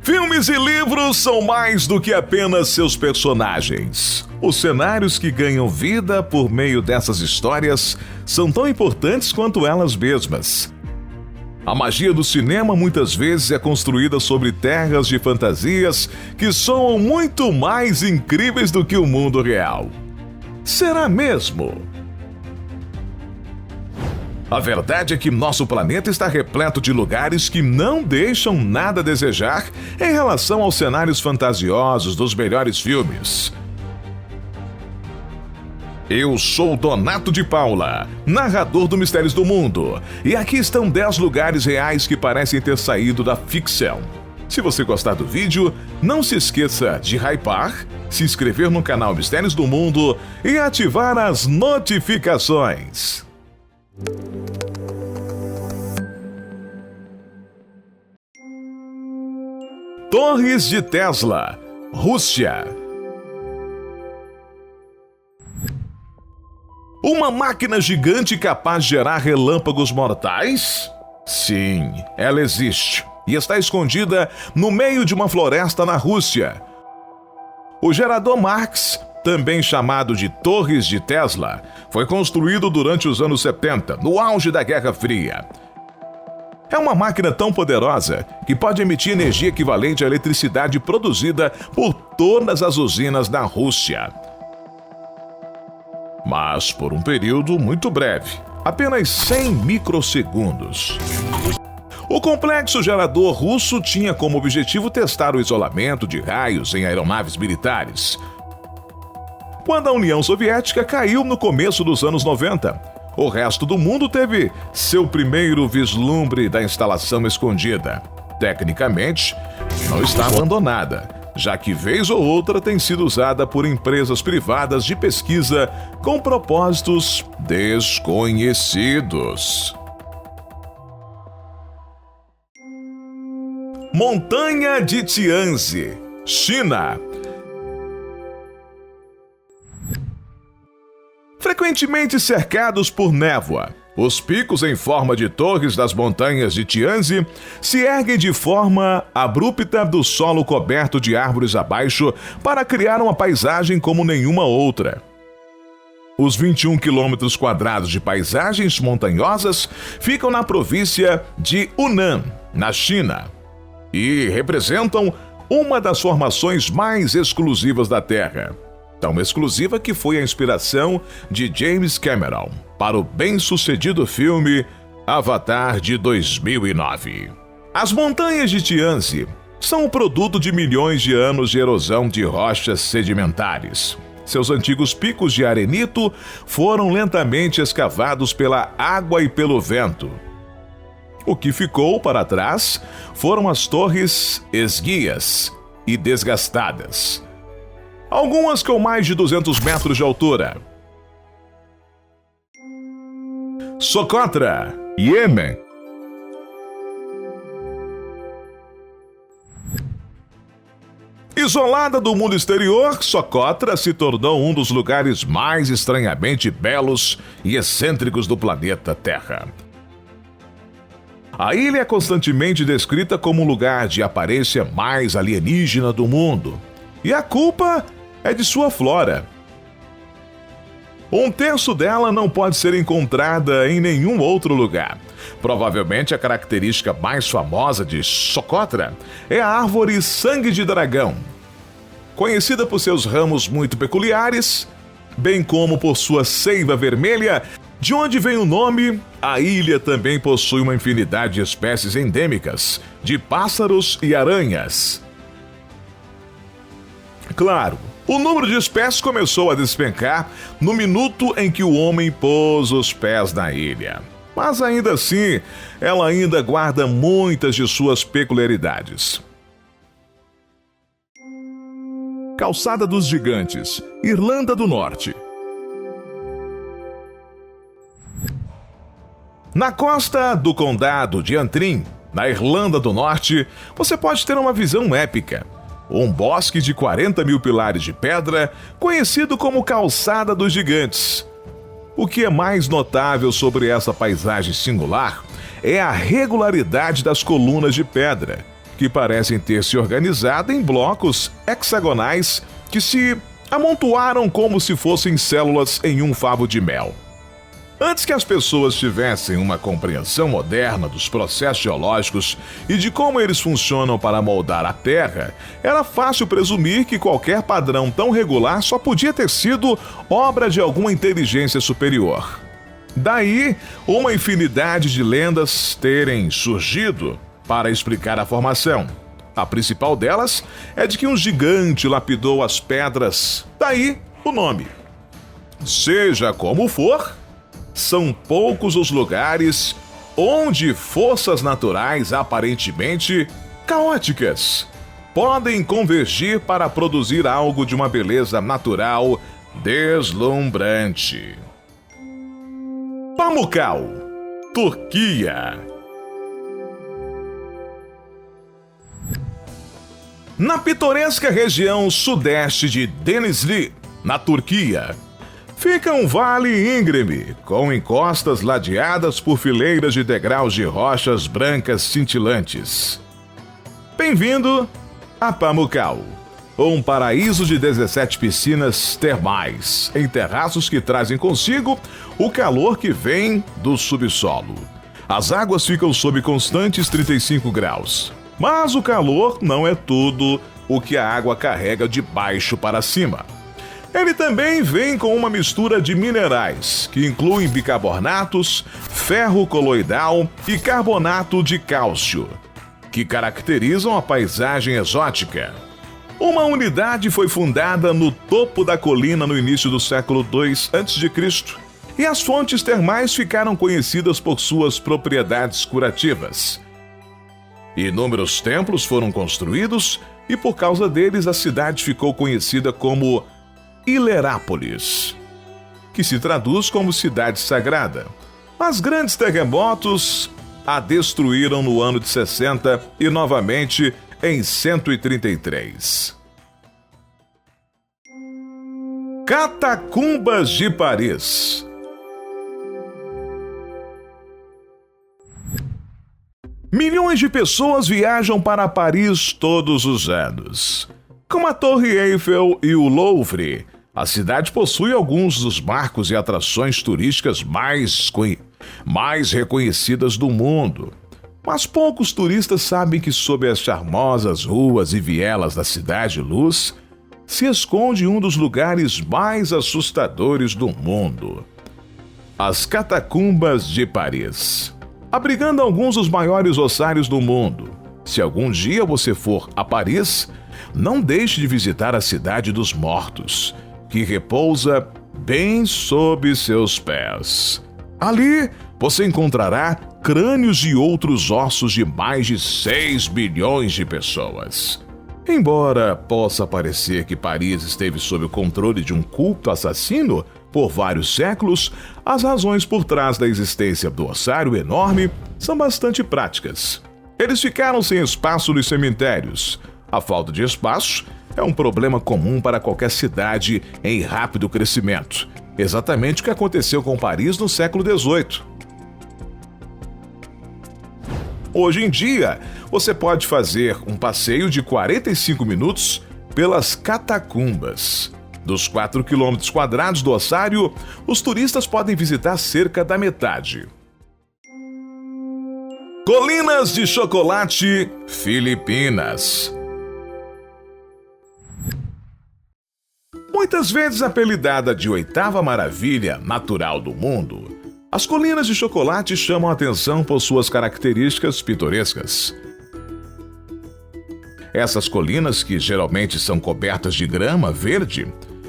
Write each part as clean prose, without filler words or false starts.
Filmes e livros são mais do que apenas seus personagens. Os cenários que ganham vida por meio dessas histórias são tão importantes quanto elas mesmas. A magia do cinema muitas vezes é construída sobre terras de fantasias que soam muito mais incríveis do que o mundo real. Será mesmo? A verdade é que nosso planeta está repleto de lugares que não deixam nada a desejar em relação aos cenários fantasiosos dos melhores filmes. Eu sou Donato de Paula, narrador do Mistérios do Mundo, e aqui estão 10 lugares reais que parecem ter saído da ficção. Se você gostar do vídeo, não se esqueça de hypar, se inscrever no canal Mistérios do Mundo e ativar as notificações. Torres de Tesla, Rússia. Uma máquina gigante capaz de gerar relâmpagos mortais? Sim, ela existe e está escondida no meio de uma floresta na Rússia. O gerador Marx, também chamado de Torres de Tesla, foi construído durante os anos 70, no auge da Guerra Fria. É uma máquina tão poderosa que pode emitir energia equivalente à eletricidade produzida por todas as usinas da Rússia. Mas por um período muito breve, apenas 100 microsegundos. O complexo gerador russo tinha como objetivo testar o isolamento de raios em aeronaves militares. Quando a União Soviética caiu no começo dos anos 90, o resto do mundo teve seu primeiro vislumbre da instalação escondida. Tecnicamente, não está abandonada, já que vez ou outra tem sido usada por empresas privadas de pesquisa com propósitos desconhecidos. Montanha de Tianzi, China. Frequentemente cercados por névoa, os picos em forma de torres das montanhas de Tianzi se erguem de forma abrupta do solo coberto de árvores abaixo para criar uma paisagem como nenhuma outra. Os 21 quilômetros quadrados de paisagens montanhosas ficam na província de Hunan, na China, e representam uma das formações mais exclusivas da Terra. Tão exclusiva que foi a inspiração de James Cameron para o bem-sucedido filme Avatar de 2009. As montanhas de Tianzi são o produto de milhões de anos de erosão de rochas sedimentares. Seus antigos picos de arenito foram lentamente escavados pela água e pelo vento. O que ficou para trás foram as torres esguias e desgastadas, algumas com mais de 200 metros de altura. Socotra, Iêmen. Isolada do mundo exterior, Socotra se tornou um dos lugares mais estranhamente belos e excêntricos do planeta Terra. A ilha é constantemente descrita como o lugar de aparência mais alienígena do mundo, e a culpa é de sua flora. Um terço dela não pode ser encontrada em nenhum outro lugar. Provavelmente a característica mais famosa de Socotra é a árvore sangue de dragão. Conhecida por seus ramos muito peculiares, bem como por sua seiva vermelha, de onde vem o nome, a ilha também possui uma infinidade de espécies endêmicas, de pássaros e aranhas. Claro, o número de espécies começou a despencar no minuto em que o homem pôs os pés na ilha. Mas ainda assim, ela ainda guarda muitas de suas peculiaridades. Calçada dos Gigantes, Irlanda do Norte. Na costa do condado de Antrim, na Irlanda do Norte, você pode ter uma visão épica. Um bosque de 40 mil pilares de pedra, conhecido como Calçada dos Gigantes. O que é mais notável sobre essa paisagem singular é a regularidade das colunas de pedra, que parecem ter se organizado em blocos hexagonais que se amontoaram como se fossem células em um favo de mel. Antes que as pessoas tivessem uma compreensão moderna dos processos geológicos e de como eles funcionam para moldar a Terra, era fácil presumir que qualquer padrão tão regular só podia ter sido obra de alguma inteligência superior. Daí, uma infinidade de lendas terem surgido para explicar a formação. A principal delas é de que um gigante lapidou as pedras, daí o nome. Seja como for, são poucos os lugares onde forças naturais aparentemente caóticas podem convergir para produzir algo de uma beleza natural deslumbrante. Pamukkale, Turquia. Na pitoresca região sudeste de Denizli, na Turquia, fica um vale íngreme, com encostas ladeadas por fileiras de degraus de rochas brancas cintilantes. Bem-vindo a Pamukkale, um paraíso de 17 piscinas termais, em terraços que trazem consigo o calor que vem do subsolo. As águas ficam sob constantes 35 graus, mas o calor não é tudo o que a água carrega de baixo para cima. Ele também vem com uma mistura de minerais, que incluem bicarbonatos, ferro coloidal e carbonato de cálcio, que caracterizam a paisagem exótica. Uma unidade foi fundada no topo da colina no início do século II a.C., e as fontes termais ficaram conhecidas por suas propriedades curativas. Inúmeros templos foram construídos e por causa deles a cidade ficou conhecida como Hierapolis, que se traduz como cidade sagrada. Mas grandes terremotos a destruíram no ano de 60 e novamente em 133. Catacumbas de Paris. Milhões de pessoas viajam para Paris todos os anos. Como a Torre Eiffel e o Louvre, a cidade possui alguns dos marcos e atrações turísticas mais reconhecidas do mundo. Mas poucos turistas sabem que sob as charmosas ruas e vielas da Cidade Luz se esconde um dos lugares mais assustadores do mundo: as Catacumbas de Paris, abrigando alguns dos maiores ossários do mundo. Se algum dia você for a Paris, não deixe de visitar a Cidade dos Mortos, que repousa bem sob seus pés. Ali você encontrará crânios e outros ossos de mais de 6 bilhões de pessoas. Embora possa parecer que Paris esteve sob o controle de um culto assassino por vários séculos, as razões por trás da existência do ossário enorme são bastante práticas. Eles ficaram sem espaço nos cemitérios. A falta de espaço é um problema comum para qualquer cidade em rápido crescimento. Exatamente o que aconteceu com Paris no século XVIII. Hoje em dia, você pode fazer um passeio de 45 minutos pelas catacumbas. Dos 4 km² do ossário, os turistas podem visitar cerca da metade. Colinas de Chocolate, Filipinas. Muitas vezes apelidada de oitava maravilha natural do mundo, as colinas de chocolate chamam a atenção por suas características pitorescas. Essas colinas, que geralmente são cobertas de grama verde,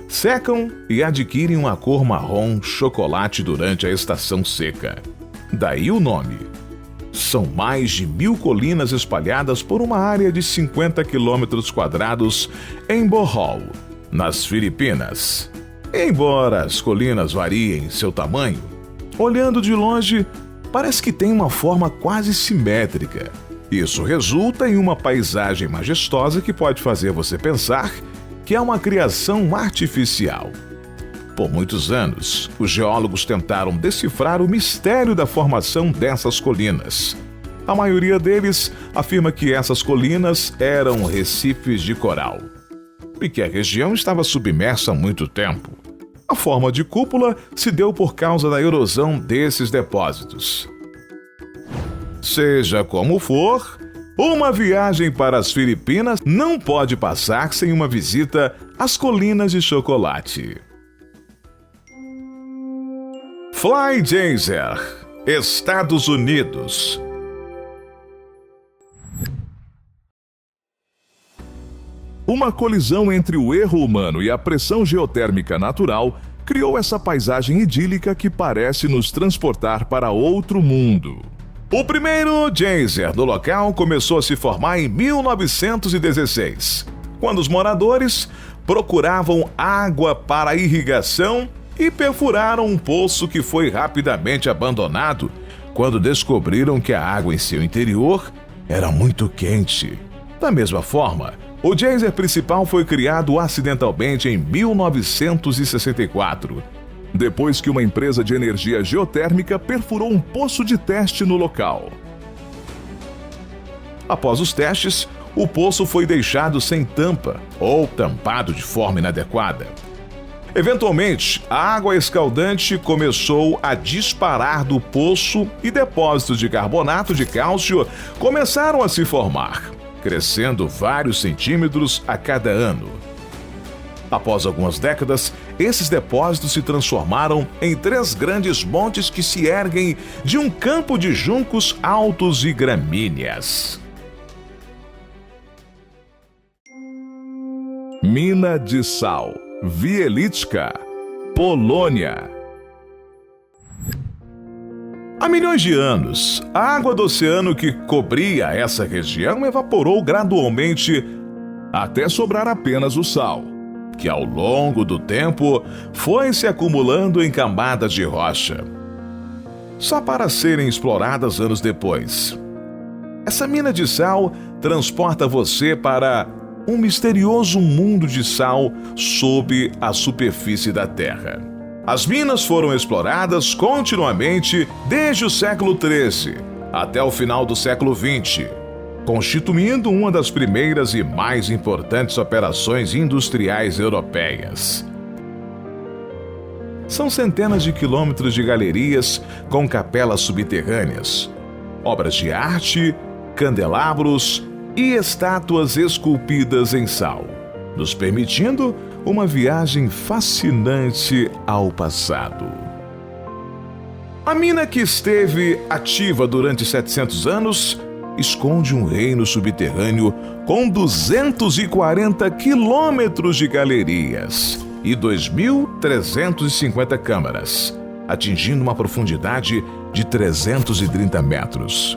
secam e adquirem uma cor marrom chocolate durante a estação seca. Daí o nome. São mais de 1.000 colinas espalhadas por uma área de 50 km² em Bohol, nas Filipinas. Embora as colinas variem seu tamanho, olhando de longe, parece que tem uma forma quase simétrica. Isso resulta em uma paisagem majestosa que pode fazer você pensar que é uma criação artificial. Por muitos anos, os geólogos tentaram decifrar o mistério da formação dessas colinas. A maioria deles afirma que essas colinas eram recifes de coral e que a região estava submersa há muito tempo. A forma de cúpula se deu por causa da erosão desses depósitos. Seja como for, uma viagem para as Filipinas não pode passar sem uma visita às Colinas de Chocolate. Fly Geyser, Estados Unidos. Uma colisão entre o erro humano e a pressão geotérmica natural criou essa paisagem idílica que parece nos transportar para outro mundo. O primeiro geyser do local começou a se formar em 1916, quando os moradores procuravam água para irrigação e perfuraram um poço que foi rapidamente abandonado quando descobriram que a água em seu interior era muito quente. Da mesma forma, o geyser principal foi criado acidentalmente em 1964, depois que uma empresa de energia geotérmica perfurou um poço de teste no local. Após os testes, o poço foi deixado sem tampa ou tampado de forma inadequada. Eventualmente, a água escaldante começou a disparar do poço e depósitos de carbonato de cálcio começaram a se formar, crescendo vários centímetros a cada ano. Após algumas décadas, esses depósitos se transformaram em 3 grandes montes que se erguem de um campo de juncos altos e gramíneas. Mina de sal, Wieliczka, Polônia. Há milhões de anos, a água do oceano que cobria essa região evaporou gradualmente até sobrar apenas o sal, que ao longo do tempo foi se acumulando em camadas de rocha, só para serem exploradas anos depois. Essa mina de sal transporta você para um misterioso mundo de sal sob a superfície da Terra. As minas foram exploradas continuamente desde o século XIII até o final do século XX, constituindo uma das primeiras e mais importantes operações industriais europeias. São centenas de quilômetros de galerias com capelas subterrâneas, obras de arte, candelabros e estátuas esculpidas em sal, nos permitindo uma viagem fascinante ao passado. A mina, que esteve ativa durante 700 anos, esconde um reino subterrâneo com 240 quilômetros de galerias e 2.350 câmaras, atingindo uma profundidade de 330 metros.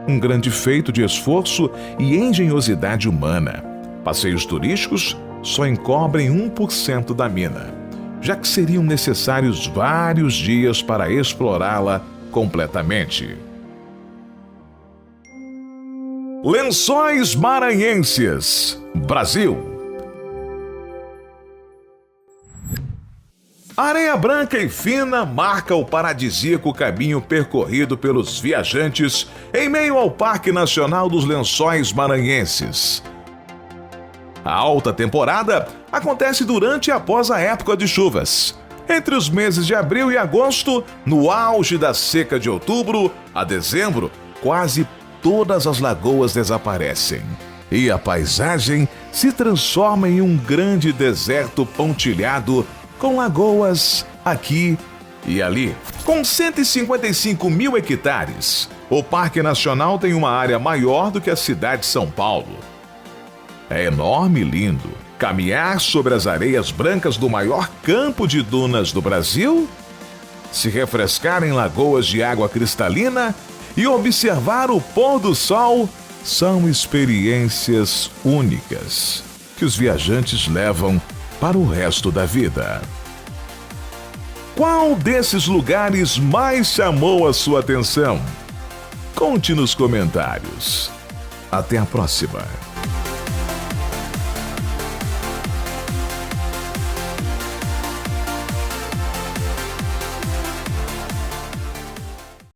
Um grande feito de esforço e engenhosidade humana. Passeios turísticos só encobrem 1% da mina, já que seriam necessários vários dias para explorá-la completamente. Lençóis Maranhenses, Brasil. A areia branca e fina marca o paradisíaco caminho percorrido pelos viajantes em meio ao Parque Nacional dos Lençóis Maranhenses. A alta temporada acontece durante e após a época de chuvas. Entre os meses de abril e agosto, no auge da seca de outubro a dezembro, quase todas as lagoas desaparecem e a paisagem se transforma em um grande deserto pontilhado com lagoas aqui e ali. Com 155 mil hectares, o Parque Nacional tem uma área maior do que a cidade de São Paulo. É enorme e lindo caminhar sobre as areias brancas do maior campo de dunas do Brasil, se refrescar em lagoas de água cristalina e observar o pôr do sol são experiências únicas que os viajantes levam para o resto da vida. Qual desses lugares mais chamou a sua atenção? Conte nos comentários. Até a próxima!